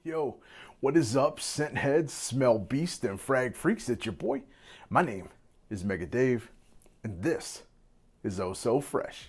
Yo, what is up, scent heads, smell beast, and frag freaks? It's your boy. My name is Mega Dave, and this is Oh So Fraiche.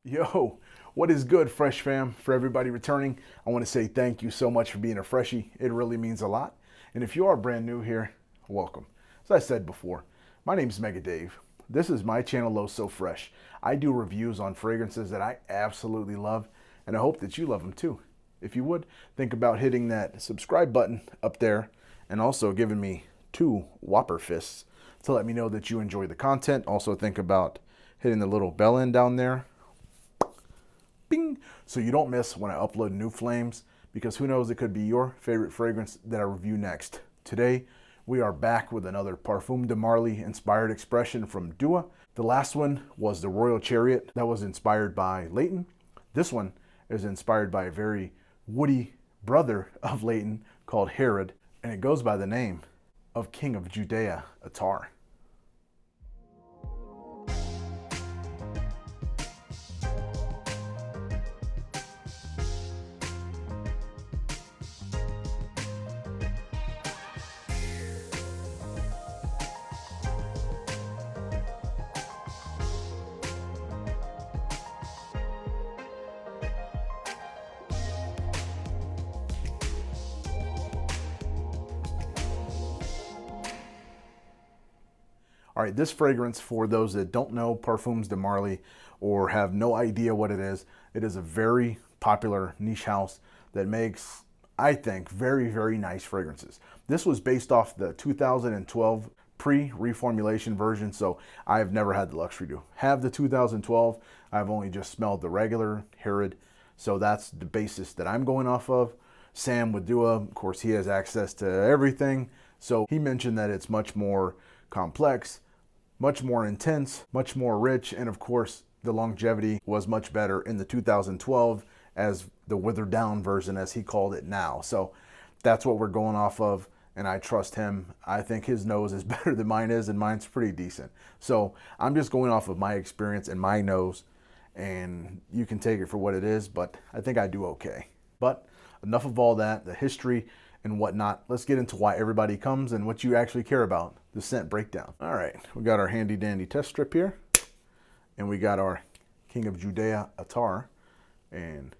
Yo, what is good, Fresh fam? For everybody returning, I want to say thank you so much for being a freshie. It really means a lot. And if you are brand new here, welcome. As I said before, my name is Mega Dave. This is my channel, Eau So Fraiche. I do reviews on fragrances that I absolutely love, and I hope that you love them too. If you would, think about hitting that subscribe button up there and also giving me 2 whopper fists to let me know that you enjoy the content. Also think about hitting the little bell end down there, bing, so you don't miss when I upload new flames, because who knows, it could be your favorite fragrance that I review next. Today, we are back with another Parfum de Marly inspired expression from Dua. The last one was the Royal Chariot that was inspired by Leighton. This one is inspired by a very woody brother of Leighton called Herod, and it goes by the name of King of Judea Attar. All right, this fragrance, for those that don't know Parfums de Marly or have no idea what it is a very popular niche house that makes, I think, very, very nice fragrances. This was based off the 2012 pre-reformulation version, so I've never had the luxury to have the 2012. I've only just smelled the regular Herod, so that's the basis that I'm going off of. Sam with Dua, of course, he has access to everything, so he mentioned that it's much more complex, much more intense, much more rich, and of course the longevity was much better in the 2012 as the withered down version, as he called it now. So that's what we're going off of, and I trust him. I think his nose is better than mine is, and mine's pretty decent. So I'm just going off of my experience and my nose, and you can take it for what it is, but I think I do okay. But enough of all that, the history and whatnot. Let's get into why everybody comes and what you actually care about, the scent breakdown. All right, we got our handy dandy test strip here, and we got our King of Judea Attar, and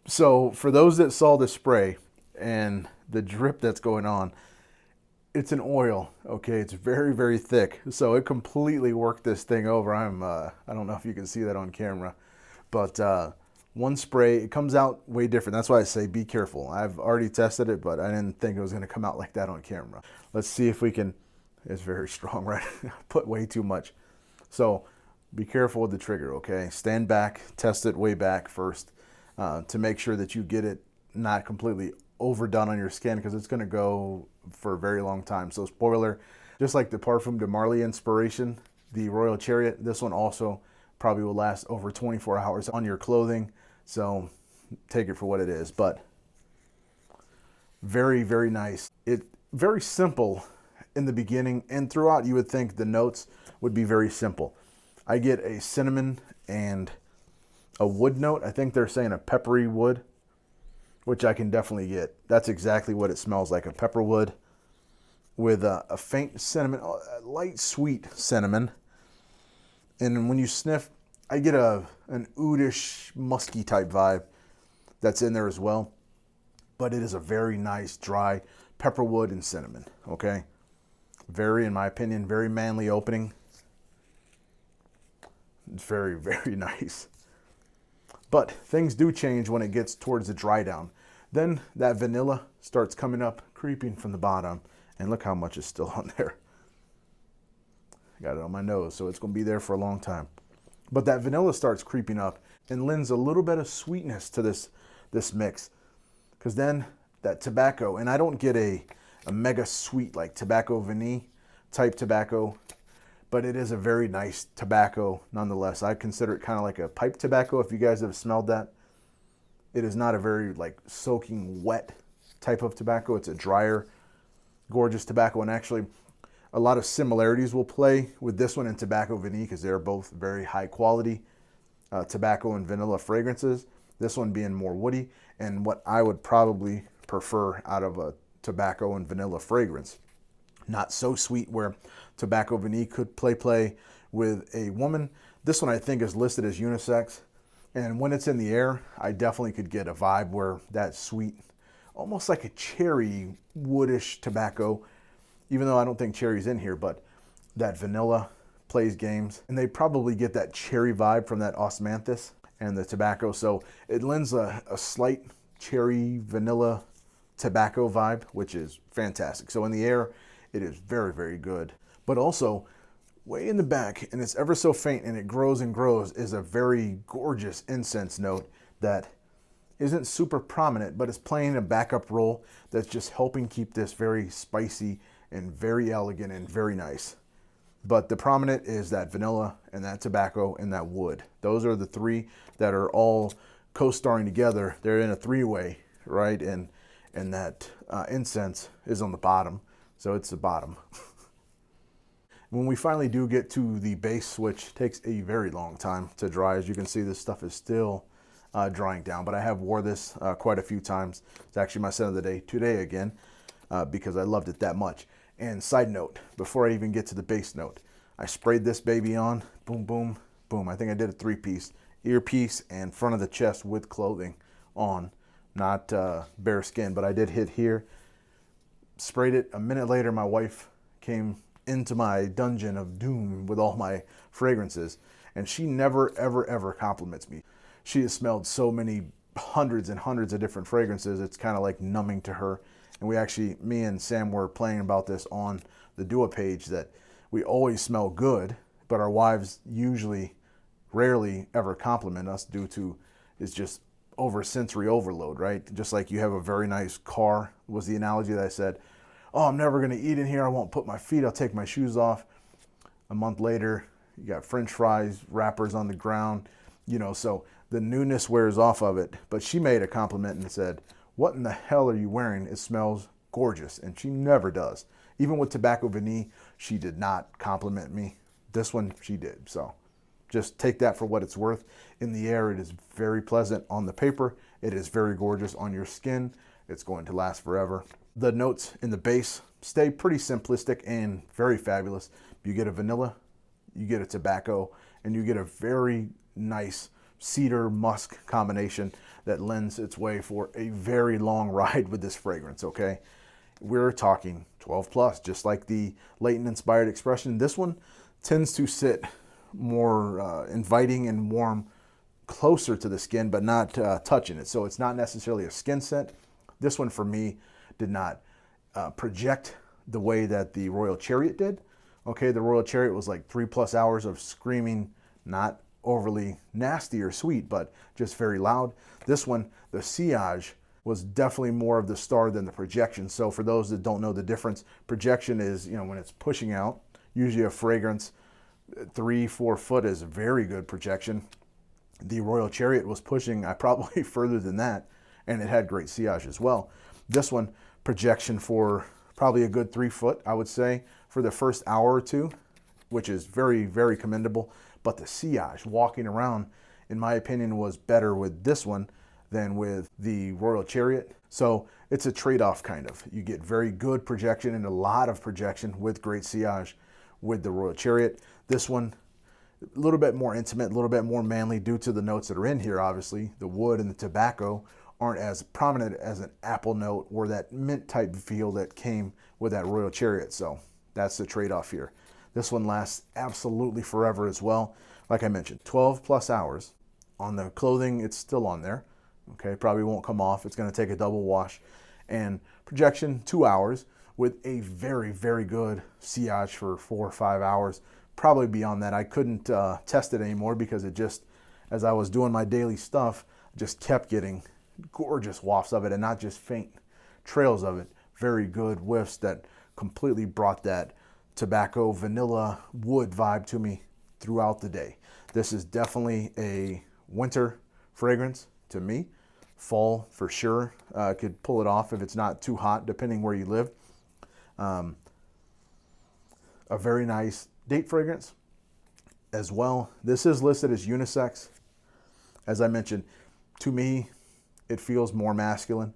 so for those that saw the spray and the drip that's going on, it's an oil, okay? It's very, very thick, so it completely worked this thing over. I don't know if you can see that on camera, but one spray, it comes out way different. That's why I say be careful. I've already tested it, but I didn't think it was going to come out like that on camera. Let's see if we can. It's very strong, right? Put way too much. So be careful with the trigger, okay? Stand back, test it way back first to make sure that you get it not completely overdone on your skin, because it's going to go for a very long time. So spoiler, just like the Parfum de Marly inspiration, the Royal Chariot, this one also probably will last over 24 hours on your clothing. So take it for what it is, but very, very nice. It very simple in the beginning, and throughout you would think the notes would be very simple. I get a cinnamon and a wood note. I think they're saying a peppery wood, which I can definitely get. That's exactly what it smells like, a pepper wood with a faint cinnamon, a light sweet cinnamon. And when you sniff, I get an oudish, musky type vibe that's in there as well. But it is a very nice, dry pepperwood and cinnamon, okay? Very, in my opinion, very manly opening. It's very, very nice. But things do change when it gets towards the dry down. Then that vanilla starts coming up, creeping from the bottom. And look how much is still on there. I got it on my nose, so it's going to be there for a long time. But that vanilla starts creeping up and lends a little bit of sweetness to this mix. Because then that tobacco, and I don't get a mega sweet like tobacco vanille type tobacco, but it is a very nice tobacco nonetheless. I consider it kind of like a pipe tobacco, if you guys have smelled that. It is not a very like soaking wet type of tobacco. It's a drier, gorgeous tobacco. And actually, A lot of similarities will play with this one and Tobacco Vanille because they're both very high quality tobacco and vanilla fragrances. This one being more woody and what I would probably prefer out of a tobacco and vanilla fragrance. Not so sweet where Tobacco Vanille could play with a woman. This one I think is listed as unisex. And when it's in the air, I definitely could get a vibe where that sweet, almost like a cherry woodish tobacco, even though I don't think cherry's in here, but that vanilla plays games. And they probably get that cherry vibe from that osmanthus and the tobacco. So it lends a slight cherry vanilla tobacco vibe, which is fantastic. So in the air, it is very, very good. But also, way in the back, and it's ever so faint and it grows and grows, is a very gorgeous incense note that isn't super prominent, but is playing a backup role that's just helping keep this very spicy and very elegant and very nice. But the prominent is that vanilla and that tobacco and that wood. Those are the three that are all co-starring together. They're in a three-way, right? And that incense is on the bottom, so it's the bottom. When we finally do get to the base, which takes a very long time to dry, as you can see, this stuff is still drying down, but I have wore this quite a few times. It's actually my scent of the day today again, because I loved it that much. And side note, before I even get to the base note, I sprayed this baby on, boom, boom, boom. I think I did a 3-piece, earpiece and front of the chest with clothing on, not bare skin, but I did hit here. Sprayed it. A minute later, my wife came into my dungeon of doom with all my fragrances, and she never ever compliments me. She has smelled so many hundreds and hundreds of different fragrances, it's kind of like numbing to her. And we actually, me and Sam were playing about this on the Dua page, that we always smell good, but our wives usually rarely ever compliment us due to it's just sensory overload, right? Just like you have a very nice car, was the analogy that I said. Oh, I'm never going to eat in here. I won't put my feet. I'll take my shoes off. A month later, you got French fries, wrappers on the ground, so the newness wears off of it. But she made a compliment and said, what in the hell are you wearing? It smells gorgeous. And she never does. Even with Tobacco Vanille, she did not compliment me. This one, she did. So just take that for what it's worth. In the air, it is very pleasant. On the paper, it is very gorgeous. On your skin, it's going to last forever. The notes in the base stay pretty simplistic and very fabulous. You get a vanilla, you get a tobacco, and you get a very nice cedar musk combination that lends its way for a very long ride with this fragrance, okay? We're talking 12 plus, just like the Leighton Inspired Expression. This one tends to sit more inviting and warm, closer to the skin, but not touching it. So it's not necessarily a skin scent. This one for me did not project the way that the Royal Chariot did. Okay, the Royal Chariot was like 3+ hours of screaming, not overly nasty or sweet, but just very loud. This one, the sillage, was definitely more of the star than the projection. So for those that don't know the difference, projection is, when it's pushing out, usually a fragrance 3-4 foot is very good projection. The Royal Chariot was pushing probably further than that, and it had great sillage as well. This one, projection for probably a good 3 foot, I would say, for the first hour or two, which is very, very commendable. But the sillage, walking around, in my opinion, was better with this one than with the Royal Chariot. So it's a trade-off kind of. You get very good projection and a lot of projection with great sillage with the Royal Chariot. This one, a little bit more intimate, a little bit more manly due to the notes that are in here, obviously. The wood and the tobacco aren't as prominent as an apple note or that mint type feel that came with that Royal Chariot. So that's the trade-off here. This one lasts absolutely forever as well. Like I mentioned, 12+ hours. On the clothing, it's still on there. Okay, probably won't come off. It's going to take a double wash. And projection, 2 hours with a very, very good sillage for 4 or 5 hours. Probably beyond that. I couldn't test it anymore because it just, as I was doing my daily stuff, just kept getting gorgeous wafts of it, and not just faint trails of it. Very good whiffs that completely brought that tobacco, vanilla, wood vibe to me throughout the day. This is definitely a winter fragrance to me. Fall for sure. Could pull it off if it's not too hot, depending where you live. a very nice date fragrance as well. This is listed as unisex. As I mentioned, to me, it feels more masculine,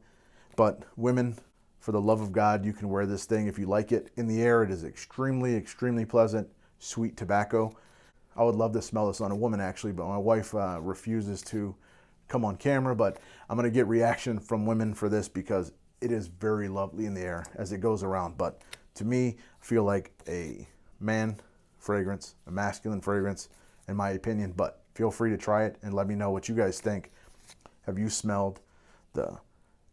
but women, for the love of God, you can wear this thing if you like it. In the air, it is extremely, extremely pleasant, sweet tobacco. I would love to smell this on a woman actually, but my wife refuses to come on camera, but I'm gonna get reaction from women for this because it is very lovely in the air as it goes around. But to me, I feel like a man fragrance, a masculine fragrance, in my opinion, but feel free to try it and let me know what you guys think. Have you smelled the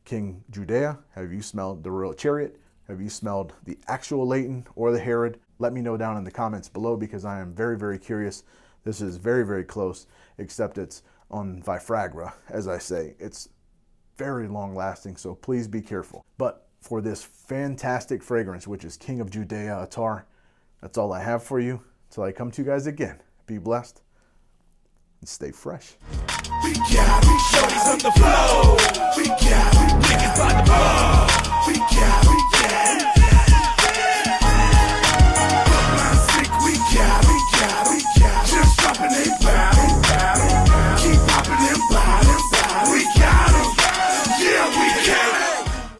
King Judea? Have you smelled the Royal Chariot? Have you smelled the actual Leighton or the Herod? Let me know down in the comments below because I am very, very curious. This is very, very close, except it's on Viagra, as I say. It's very long lasting, so please be careful. But for this fantastic fragrance, which is King of Judea Attar, that's all I have for you. Until I come to you guys again, be blessed and stay fresh.